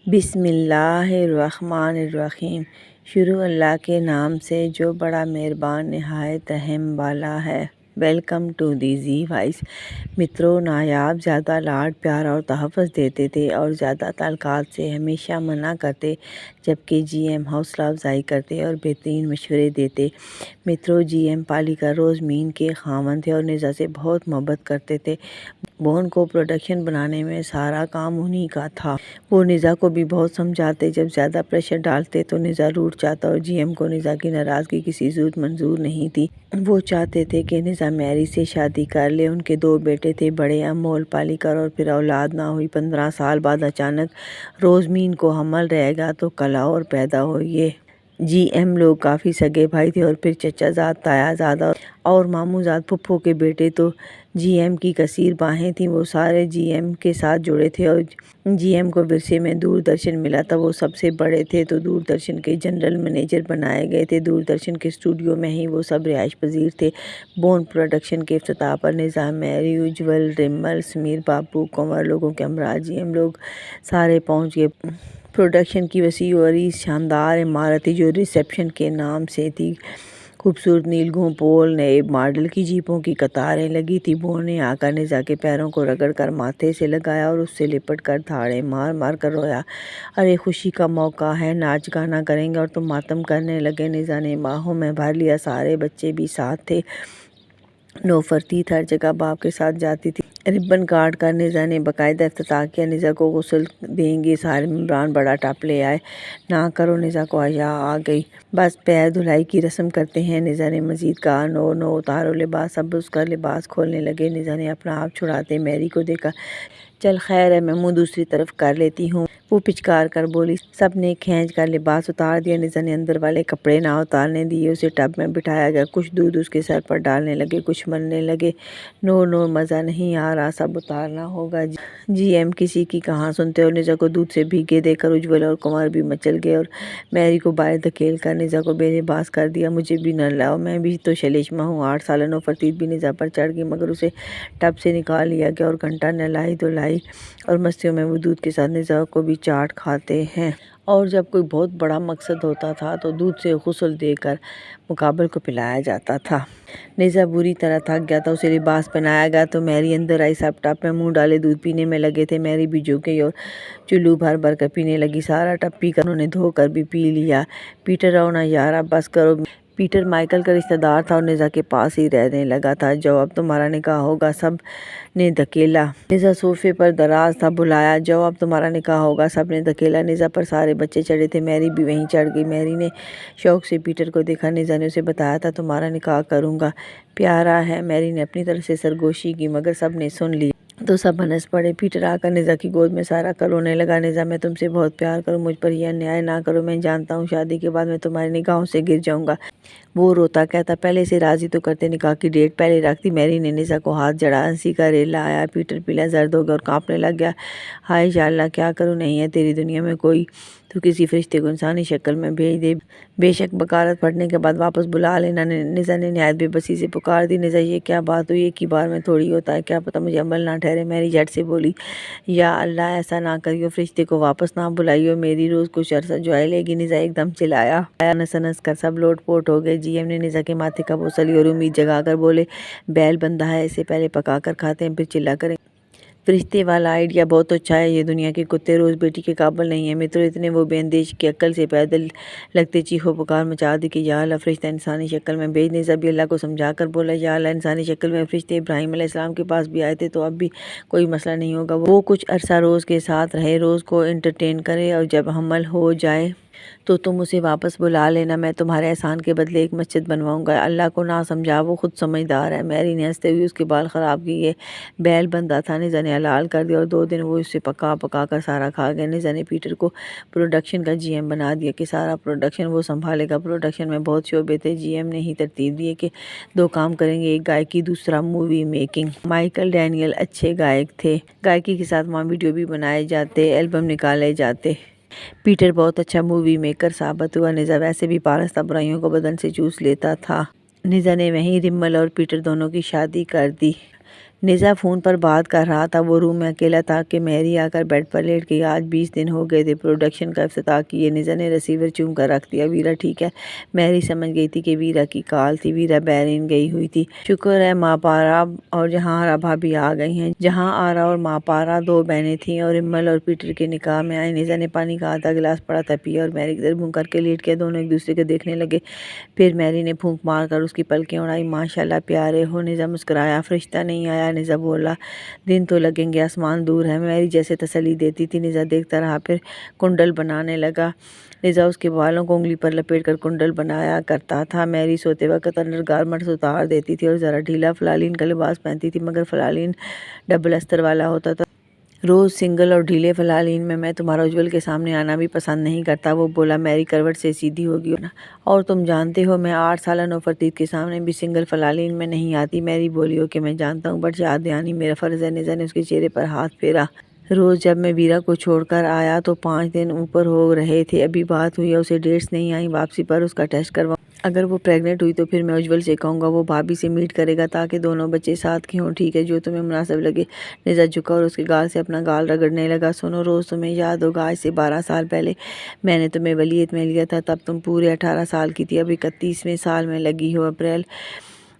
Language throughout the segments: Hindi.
बिस्मिल्लाहिर्रहमानिर्रहीम। शुरू अल्लाह के नाम से जो बड़ा मेहरबान नहायत रहम वाला है। Welcome to the G voice. मित्रों, नायाब ज़्यादा लाड प्यार और तहफ़्फ़ुज़ देते थे और ज़्यादा ताल्लुकात से हमेशा मना करते, जबकि जीएम हौसला अफजाई करते और बेहतरीन मशवरे देते। मित्रों, जीएम पालिका रोज़ मीन के ख़ावंद थे और निज़ा से बहुत मोहब्बत करते थे। बोन को प्रोडक्शन बनाने में सारा काम उन्हीं का था। वो निज़ा को भी बहुत समझाते, जब ज़्यादा प्रेशर डालते तो निज़ा रूठ जाता और जीएम को निज़ा की नाराज़गी किसी सूरत मंजूर नहीं थी। वो चाहते थे कि निज़ा मैरी से शादी कर ले। उनके 2 बेटे थे, बड़े अमोल पालिकर, और फिर औलाद ना हुई। 15 साल बाद अचानक रोज़ मीन को हमल रहेगा तो कला और पैदा हुई। ये जीएम लोग काफ़ी सगे भाई थे और फिर चचाजाद, तायाजाद और मामूजाद फुफ्फो के बेटे तो जीएम की कसीर बाहें थीं। वो सारे जीएम के साथ जुड़े थे और जीएम को विरसे में दूरदर्शन मिला था। वो सबसे बड़े थे तो दूरदर्शन के जनरल मैनेजर बनाए गए थे। दूरदर्शन के स्टूडियो में ही वो सब रिहाइश पजीर थे। बोन प्रोडक्शन के इफ्तिताह पर निज़ाम, मैरी, उज्जवल, रिम्मल, समीर बाबू, कंवर लोगों के हमरा जीएम लोग सारे पहुँच गए। प्रोडक्शन की वसी और शानदार इमारत थी जो रिसेप्शन के नाम से थी। खूबसूरत नीलगों पोल, नए मॉडल की जीपों की कतारें लगी थी। बोन ने आकर निज़ा के पैरों को रगड़ कर माथे से लगाया और उससे लिपट कर धाड़े मार मार कर रोया। अरे खुशी का मौका है, नाच गाना करेंगे, और तुम मातम करने लगे। निज़ा ने बाहों में भर लिया। सारे बच्चे भी साथ थे। नौफरतीत हर जगह बाप के साथ जाती थी। रिबन काट कर निज़ा ने बाकायदा इफ्तिताह किया। निज़ा को गुस्ल देंगे सारे मेम्बरान बड़ा टप ले आए। ना करो, निज़ा को हया आ गई। बस पैर धुलाई की रस्म करते हैं। निज़ा ने मजीद कहा। नो नो, उतारो लिबास। सब उसका लिबास खोलने लगे। निज़ा ने अपना आप छुड़ाते मैरी को देखा। चल खैर है, मैं मुँह दूसरी तरफ कर लेती हूँ, वो पिचकार कर बोली। सब ने खींच कर लिबास उतार दिया। निज़ा ने अंदर वाले कपड़े ना उतारने दिए। उसे टब में बिठाया गया। कुछ दूध उसके सर पर डालने लगे, कुछ मलने लगे। नो नो, मज़ा नहीं आ रहा, सब उतारना होगा। जीएम किसी की कहाँ सुनते और निज़ा को दूध से भीगे देकर उज्जवल और कुमार भी मचल गए और मैरी को बाहर धकेल कर निज़ा को बेलिबास कर दिया। मुझे भी न लाओ, मैं भी तो शलेशमा हूँ। 8 साल नौफरतीत भी निज़ा पर चढ़ गई, मगर उसे टब से निकाल लिया गया और घंटा नहलाई धुलाई और मस्तियों में वो दूध के साथ निज़ा को भी चाट खाते हैं। और जब कोई बहुत बड़ा मकसद होता था तो दूध से गुस्ल देकर मुकाबल को पिलाया जाता था। निज़ा बुरी तरह थक गया था। उसे लिबास पहनाया गया तो मैरी अंदर आई। सब टब में मुंह डाले दूध पीने में लगे थे। मैरी भी झुक गई और चुल्लू भर भर कर पीने लगी। सारा टब पी कर उन्होंने धोकर भी पी लिया। पीटर आओ ना यार, अब बस करो। पीटर माइकल का रिश्तेदार था और निज़ा के पास ही रहने लगा था। जाओ, अब तुम्हारा निकाह होगा। सब ने धकेला। निज़ा सोफे पर दराज था। बुलाया, जाओ, अब तुम्हारा निकाह होगा। सब ने धकेला। निज़ा पर सारे बच्चे चढ़े थे। मैरी भी वहीं चढ़ गई। मैरी ने शौक से पीटर को देखा। निज़ा ने उसे बताया था, तुम्हारा निकाह करूँगा। प्यारा है। मैरी ने अपनी तरफ से सरगोशी की, मगर सब ने सुन ली तो सब हंस पड़े। पीटर आकर निज़ा की गोद में सारा कर रोने लगा। निज़ा, मैं तुमसे बहुत प्यार करूँ, मुझ पर यह अन्याय ना करो। मैं जानता हूँ शादी के बाद मैं तुम्हारी निगाहों से गिर जाऊँगा। वो रोता कहता, पहले से राजी तो करते, निकाह की डेट पहले रखती। मैरी ने निज़ा को हाथ जड़ा। हंसी का रेला आया। पीटर पीला जर्द हो गया और कांपने लग गया। हाय अल्लाह, क्या करूँ, नहीं है तेरी दुनिया में कोई, तो किसी फरिश्ते को इंसानी शक्ल में भेज दे। बेशक बकालत पढ़ने के बाद वापस बुला लेना। निज़ा ने नहायत बेबसी से पुकार दी। निज़ा, ये क्या बात हुई, एक ही बार में थोड़ी होता है, क्या पता मुझे अमल ना ठहरे। मैरी झट से बोली, या अल्लाह, ऐसा ना करियो, फरिश्ते को वापस ना बुलाइयो, मेरी रोज़ कुछ अरसा जो लेगी। निज़ा एकदम चिल्लाया। नस नस कर सब लोट पोट हो गए। जीएम ने निज़ा के माथे का बोसा लिया और उम्मीद जगाकर बोले, बैल बंदा है, इसे पहले पका कर खाते हैं, फिर चिल्ला करें। फरिश्ते वाला आइडिया बहुत अच्छा है। ये दुनिया के कुत्ते रोज़ बेटी के काबिल नहीं है। मित्रों, इतने वो बेअंदेश की अक्ल से पैदल लगते चीखो पुकार मचा दी कि या अल्लाह, फरिश्ता इंसानी शक्ल में भेज। निज़ा भी अल्लाह को समझा कर बोला, या अल्लाह, इंसानी शक्ल में फरिश्ते इब्राहीम अलैहिस्सलाम के पास भी आए थे, तो अब भी कोई मसला नहीं होगा। वो कुछ अरसा रोज़ के साथ रहे, रोज़ को एंटरटेन करे, और जब हमल हो जाए तो तुम उसे वापस बुला लेना। मैं तुम्हारे एहसान के बदले एक मस्जिद बनवाऊंगा। अल्लाह को ना समझा, वो खुद समझदार है। मैरी ने हंसते हुए उसके बाल ख़राब किए। बैल बंदा था। निज़ा ने हलाल कर दिया और 2 दिन वो उसे पका पका कर सारा खा गया। निज़ा ने पीटर को प्रोडक्शन का जीएम बना दिया कि सारा प्रोडक्शन वो संभालेगा। प्रोडक्शन में बहुत शोबे थे। जीएम ने ही तरतीब दी कि 2 काम करेंगे, एक गायकी, दूसरा मूवी मेकिंग। माइकल डैनियल अच्छे गायक थे। गायकी के साथ वहाँ वीडियो भी बनाए जाते, एल्बम निकाले जाते। पीटर बहुत अच्छा मूवी मेकर साबित हुआ। निज़ा वैसे भी पारस्ता बुराइयों को बदन से चूस लेता था। निज़ा ने वहीं रिम्मल और पीटर दोनों की शादी कर दी। निज़ा फ़ोन पर बात कर रहा था। वो रूम में अकेला था कि मैरी आकर बेड पर लेट गई। आज 20 दिन हो गए थे प्रोडक्शन का इफ्तिताह किए। निज़ा ने रिसीवर चूम कर रख दिया। वीरा ठीक है? मैरी समझ गई थी कि वीरा की कॉल थी। वीरा बहरीन गई हुई थी। शुक्र है माँ पारा और जहाँ आरा भाभी आ गई हैं। जहाँ आरा और माँ पारा 2 बहनें थीं और इम्मल और पीटर के निकाह में आई। निज़ा ने पानी का आधा गिलास पड़ा था पिया और मैरी की तरफ मुँह करके लेट गया। दोनों एक दूसरे को देखने लगे। फिर मैरी ने फूंक मारकर उसकी पलकें उड़ाई। माशाल्लाह प्यारे हो। निज़ा मुस्कुराया। फरिश्ता नहीं आया? निज़ा बोला। दिन तो लगेंगे, आसमान दूर है। मैरी जैसे तसल्ली देती थी। निज़ा देखता रहा, फिर कुंडल बनाने लगा। निज़ा उसके बालों को उंगली पर लपेट कर कुंडल बनाया करता था। मैरी सोते वक्त अंडर गारमेंट्स उतार देती थी और ज़रा ढीला फलालीन का लिबास पहनती थी, मगर फलालीन डबल अस्तर वाला होता था। रोज़ सिंगल और ढीले फलालीन में मैं तुम्हारा उज्जवल के सामने आना भी पसंद नहीं करता। वो बोला। मैरी करवट से सीधी होगी ना, और तुम जानते हो मैं 8 साल नौफरतीत के सामने भी सिंगल फलालीन में नहीं आती। मैरी बोली। हो कि मैं जानता हूँ, बट याद दहानी मेरा फ़र्ज़ है। निज़ा ने उसके चेहरे पर हाथ फेरा। रोज़ जब मैं वीरा को छोड़कर आया तो 5 दिन ऊपर हो रहे थे। अभी बात हुई है, उसे डेट्स नहीं आई वापसी पर। उसका टेस्ट करवा। अगर वो प्रेग्नेंट हुई तो फिर मैं उज्जवल से कहूँगा वो भाभी से मीट करेगा ताकि दोनों बच्चे साथ के हों। ठीक है, जो तुम्हें मुनासिब लगे। निज़ा झुका और उसके गाल से अपना गाल रगड़ने लगा। सुनो रोज़, तुम्हें याद होगा आज से 12 साल पहले मैंने तुम्हें वलीयत में लिया था। तब तुम पूरे 18 साल की थी। अब 31वें साल में लगी हो। अप्रैल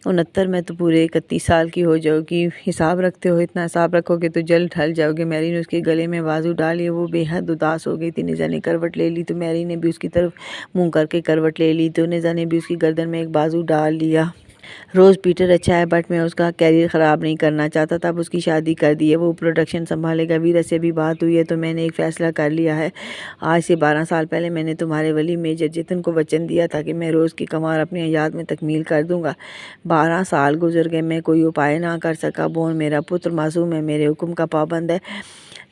69 में तो पूरे 31 साल की हो जाओगी। हिसाब रखते हो? इतना हिसाब रखोगे तो जल्द ढल जाओगे। मैरी ने उसके गले में बाजू डाली। वो बेहद उदास हो गई थी। निज़ा ने करवट ले ली तो मैरी ने भी उसकी तरफ मुंह करके करवट ले ली तो निज़ा ने भी उसकी गर्दन में एक बाजू डाल लिया। रोज़ पीटर अच्छा है, बट मैं उसका कैरियर ख़राब नहीं करना चाहता। तब उसकी शादी कर दी है, वो प्रोडक्शन संभालेगा। वीरा से भी बात हुई है तो मैंने एक फ़ैसला कर लिया है। आज से 12 साल पहले मैंने तुम्हारे वली मेजर जितन को वचन दिया था कि मैं रोज़ की कमार अपनी हयात में तकमील कर दूँगा। 12 साल गुजर गए, मैं कोई उपाय ना कर सका। बोन मेरा पुत्र मासूम है, मेरे हुक्म का पाबंद है,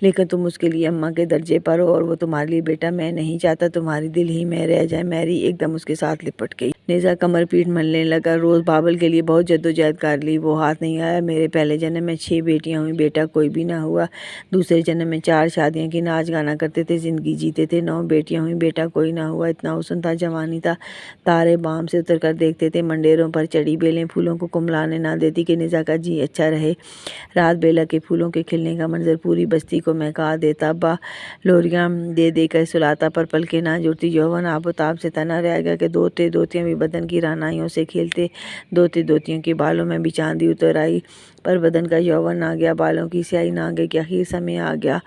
लेकिन तुम उसके लिए अम्मा के दर्जे पर हो और वो तुम्हारे लिए बेटा। मैं नहीं चाहता तुम्हारी दिल ही में रह जाए। मैरी एकदम उसके साथ लिपट गई। निज़ा कमर पीठ मलने लगा। रोज़ बाबल के लिए बहुत जद्दोजहद कर ली, वो हाथ नहीं आया। मेरे पहले जन्म में 6 बेटियां हुई, बेटा कोई भी ना हुआ। दूसरे जन्म में 4 शादियां की, नाच गाना करते थे, ज़िंदगी जीते थे। 9 बेटियां हुई, बेटा कोई ना हुआ। इतना हुस्न था, जवानी था, तारे बाम से उतर कर देखते थे। मंडेरों पर चढ़ी बेलें फूलों को कुमलाने ना देती कि निज़ा का जी अच्छा रहे। रात बेला के फूलों के खिलने का मंजर पूरी बस्ती को महका देता। अब्बा लोरियां दे देकर सुलाता, पर पलकें ना जुड़ती। यौवन आबोताब से तना रह गया कि दोते दोतियां भी बदन की रानाइयों से खेलते। दोते दोतियों के बालों में भी चांदी उतर आई, पर बदन का यौवन ना गया, बालों की स्याही ना गई कि आखिर समय आ गया।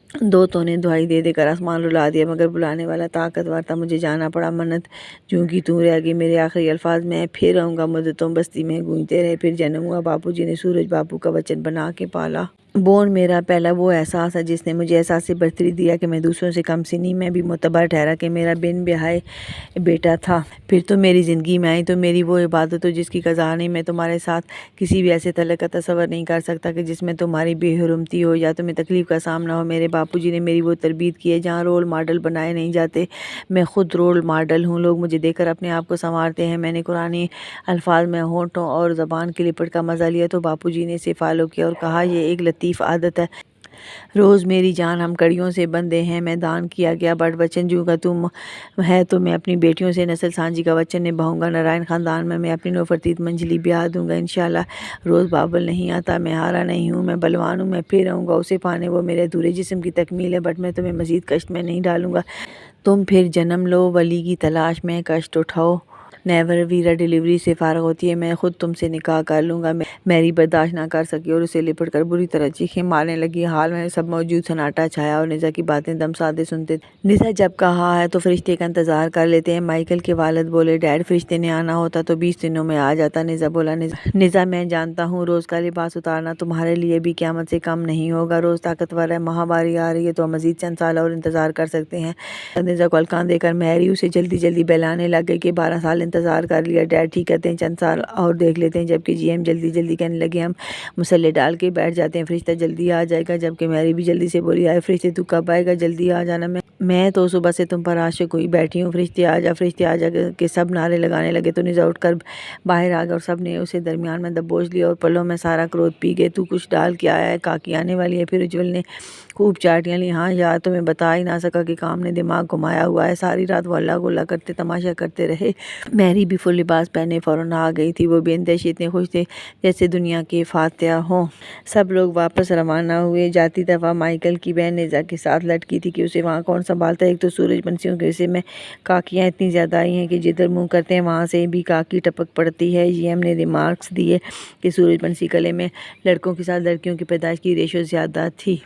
दोतों ने दुआई दे देकर आसमान रुला दिया, मगर बुलाने वाला ताकतवर था। मुझे जाना पड़ा। मन्नत जूं की तूं रह गई। मेरे आखिरी अल्फाज मैं फिर आऊँगा मुद्दतों बस्ती में गूंजते रहे। फिर जन्म हुआ। बापूजी ने सूरज बापू का वचन बना के पाला। बोन मेरा पहला वो एहसास है जिसने मुझे एहसास बरतरी दिया कि मैं दूसरों से कम सी नहीं। मैं भी मोतबर ठहरा कि मेरा बिन ब्याहे बेटा था। फिर तो मेरी ज़िंदगी में आई तो मेरी वो इबादत हो जिसकी कज़ा नहीं। मैं तुम्हारे साथ किसी भी ऐसे तलक का तस्वर नहीं कर सकता कि जिसमें तुम्हारी बेहरमती हो या तुम्हें तकलीफ़ का सामना हो। मेरे बापूजी ने मेरी वो तरबियत की है जहाँ रोल मॉडल बनाए नहीं जाते। मैं ख़ुद रोल मॉडल हूँ। लोग मुझे देखकर अपने आप को संवारते हैं। मैंने कुरानी अल्फाज में होंठों और ज़बान की लिपट का मज़ा लिया तो बापूजी ने इसे फॉलो किया और कहा, ये एक लतीफ़ आदत है। रोज़ मेरी जान, हम कड़ियों से बंधे हैं। मैं दान किया गया, बट वचन जूँगा तुम है तो मैं अपनी बेटियों से नस्ल सांझी का वचन निभाऊंगा। नारायण ख़ानदान में मैं अपनी नौफरतीत मंजिली ब्याह दूंगा इंशाल्लाह। रोज़ बाबल नहीं आता, मैं हारा नहीं हूँ, मैं बलवान हूँ, मैं फिर आऊँगा। उसे पाने वो मेरे अधूरे जिस्म की तकमील है, बट मैं तुम्हें मज़ीद कष्ट में नहीं डालूंगा। तुम फिर जन्म लो, वली की तलाश में कष्ट उठाओ। नेवर। वीरा डिलीवरी से फ़ारग होती है, मैं ख़ुद तुमसे निकाह कर लूँगा। मैरी बर्दाश्त ना कर सकी और उसे लिपट कर बुरी तरह चीखें मारने लगी। हाल में सब मौजूद सन्नाटा छाया और निज़ा की बातें दम साधे सुनते थे। निज़ा जब कहा है तो फरिश्ते का इंतज़ार कर लेते हैं। माइकल के वालिद बोले, डैड फरिश्ते ने आना होता तो 20 दिनों में आ जाता। निज़ा बोला। निज़ा मैं जानता हूँ, रोज़ का लिबास उतारना तुम्हारे लिए भी क़यामत से कम नहीं होगा। रोज़ ताकतवर है, महामारी आ रही है तो हम मज़ीद चंद साल और इंतज़ार कर सकते हैं। निज़ा को अलकान देकर मैरी उसे जल्दी जल्दी बहलाने लग गई कि 12 साल इंतज़ार कर लिया। डैड ठीक कहते हैं, चंद साल और देख लेते हैं। जबकि जीएम जल्दी जल्दी कहने लगे, हम मसल्ले डाल के बैठ जाते हैं, फरिश्ता जल्दी आ जाएगा। जबकि मैरी भी जल्दी से बोली, आए फरिश्ते तू कब आएगा, जल्दी आ जाना। मैं मैं तो सुबह से तुम पर आशिक हुई बैठी हूँ, फरिश्ते आ जा के सब नारे लगाने लगे। तो निज़ा उठकर बाहर आ गया और सब ने उसे दरमियान में दबोच लिया और पलों में सारा क्रोध पी गए। तू कुछ डाल के आया है, काकी आने वाली है। फिर उज्जवल ने खूब चाटियाँ ली। हाँ यार, तुम्हें बता ही ना सका कि काम ने दिमाग घुमाया हुआ है। सारी रात वो अल्लाह गुल्ला करते तमाशा करते रहे। मैरी भी फुल लिबास पहने फ़ौरन आ गई थी। वो बेंतशी इतने खुश थे जैसे दुनिया के फातिहा हों। सब लोग वापस रवाना हुए। जाती दफ़ा माइकल की बहन नेज़ा के साथ लटकी थी कि उसे वहाँ कौन संभालता है। एक तो सूरजवंशियों के विषय में काकियाँ इतनी ज़्यादा आई हैं कि जिधर मुँह करते हैं वहाँ से भी काकी टपक पड़ती है। जीएम ने रिमार्क्स दिए कि सूरजवंशी कले में लड़कों के साथ लड़कियों की पैदाइश की रेशो ज़्यादा थी।